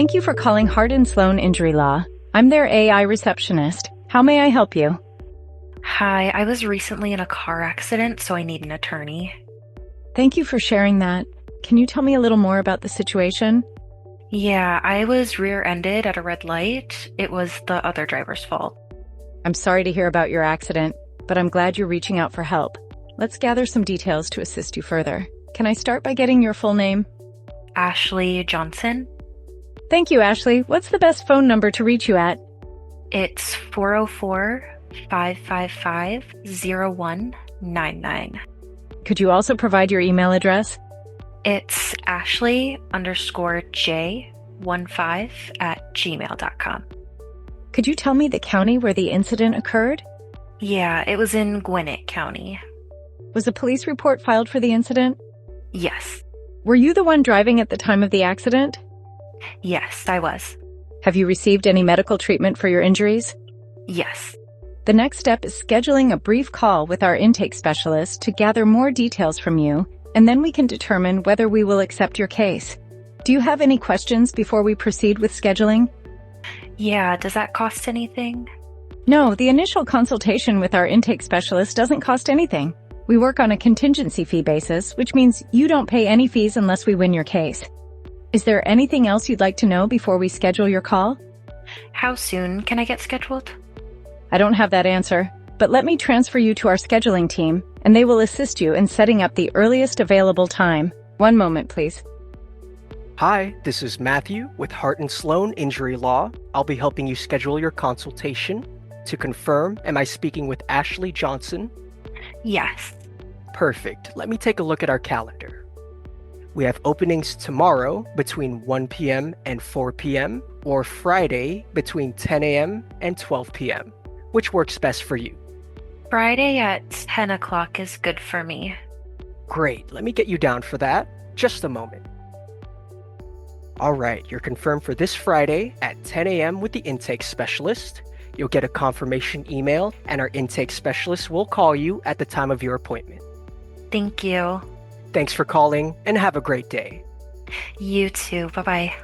Thank you for calling Hart and Sloan Injury Law. I'm their AI Receptionist. How may I help you? Hi, I was recently in a car accident, so I need an attorney. Thank you for sharing that. Can you tell me a little more about the situation? Yeah, I was rear-ended at a red light. It was the other driver's fault. I'm sorry to hear about your accident, but I'm glad you're reaching out for help. Let's gather some details to assist you further. Can I start by getting your full name? Ashley Johnson. Thank you, Ashley. What's the best phone number to reach you at? It's 404-555-0199. Could you also provide your email address? It's ashley_j15@gmail.com. Could you tell me the county where the incident occurred? Yeah, it was in Gwinnett County. Was a police report filed for the incident? Yes. Were you the one driving at the time of the accident? Yes, I was. Have you received any medical treatment for your injuries? Yes. The next step is scheduling a brief call with our intake specialist to gather more details from you, and then we can determine whether we will accept your case. Do you have any questions before we proceed with scheduling? Yeah, does that cost anything? No, the initial consultation with our intake specialist doesn't cost anything. We work on a contingency fee basis, which means you don't pay any fees unless we win your case. Is there anything else you'd like to know before we schedule your call? How soon can I get scheduled? I don't have that answer, but let me transfer you to our scheduling team, and they will assist you in setting up the earliest available time. One moment, please. Hi, this is Matthew with Hart and Sloan Injury Law. I'll be helping you schedule your consultation. To confirm, am I speaking with Ashley Johnson? Yes. Perfect. Let me take a look at our calendar. We have openings tomorrow between 1 p.m. and 4 p.m. or Friday between 10 a.m. and 12 p.m. Which works best for you? Friday at 10 o'clock is good for me. Great. Let me get you down for that. Just a moment. All right, you're confirmed for this Friday at 10 a.m. with the intake specialist. You'll get a confirmation email, and our intake specialist will call you at the time of your appointment. Thank you. Thanks for calling, and have a great day. You too. Bye-bye.